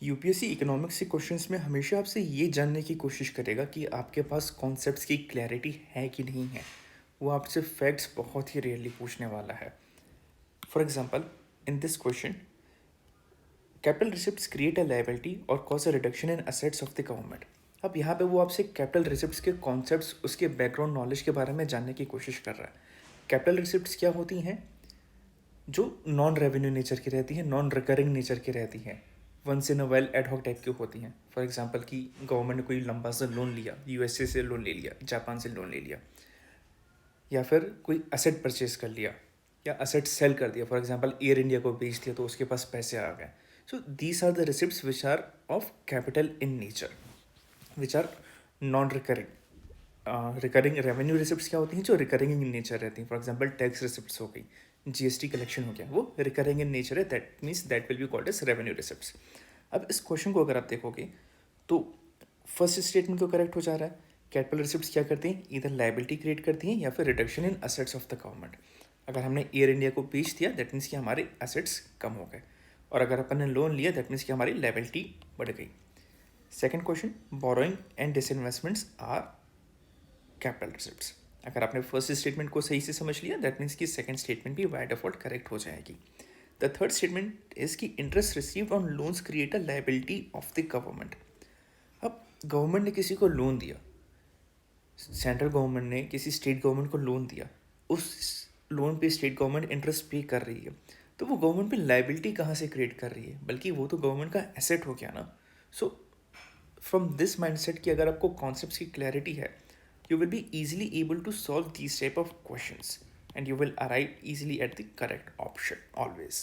UPSC economics के questions में हमेशा आपसे ये जानने की कोशिश करेगा कि आपके पास कॉन्सेप्ट्स की क्लैरिटी है कि नहीं है। वो आपसे फैक्ट्स बहुत ही रेयरली पूछने वाला है। For example, in this question, capital receipts create a liability और cause a reduction in assets of the government. अब यहाँ पे वो आपसे कैपिटल रिसिप्ट्स के कॉन्सेप्ट्स, उसके बैकग्राउंड नॉलेज के बारे में जानने की कोशिश कर रहा है। कैपिटल रिसिप्ट्स क्या होती हैं? जो नॉन रेवेन्यू नेचर की रहती है, नॉन रिकरिंग नेचर की रहती हैं, once in a well ad hoc type की होती हैं। फॉर एग्जांपल कि गवर्नमेंट ने कोई लंबा सा लोन लिया, यूएसए से लोन ले लिया, जापान से लोन ले लिया, या फिर कोई असेट परचेज कर लिया या असेट सेल कर दिया। फॉर एग्जांपल एयर इंडिया को बेच दिया तो उसके पास पैसे आ गए। So these are the receipts which are of capital in nature, which are non recurring. Recurring revenue receipts क्या होती हैं? जो रिकरिंग इन नेचर रहती हैं। फॉर एग्जांपल टैक्स रिसिप्ट्स हो गई, जीएसटी कलेक्शन हो गया, वो रिकरिंग इन नेचर है। That means that will be called as revenue receipts. अब इस क्वेश्चन को अगर आप देखोगे तो फर्स्ट स्टेटमेंट तो करेक्ट हो जा रहा है। कैपिटल रिसिप्ट्स क्या करती हैं? इधर लायबिलिटी क्रिएट करती हैं या फिर reduction in assets of the government. अगर हमने एयर इंडिया को बेच दिया दैट मीन्स कि हमारे असेट्स कम हो गए, और अगर अपन ने लोन लिया दैट मीन्स कि हमारी लायबिलिटी बढ़ गई। Second question, borrowing and disinvestments are capital receipts. अगर आपने फर्स्ट स्टेटमेंट को सही से समझ लिया दैट मीन्स कि सेकंड स्टेटमेंट भी बाय डिफॉल्ट करेक्ट हो जाएगी। द थर्ड स्टेटमेंट इज कि interest received on loans create a liability of the government. अब गवर्नमेंट ने किसी को लोन दिया, सेंट्रल गवर्नमेंट ने किसी स्टेट गवर्नमेंट को लोन दिया, उस लोन पे स्टेट गवर्नमेंट इंटरेस्ट पे कर रही है, तो वो गवर्नमेंट पे लायबिलिटी कहाँ से क्रिएट कर रही है? बल्कि वो तो गवर्नमेंट का एसेट हो गया ना। सो फ्रॉम दिस माइंडसेट की अगर आपको कॉन्सेप्ट्स की क्लैरिटी है, you will be easily able to solve these type of questions and you will arrive easily at the correct option always.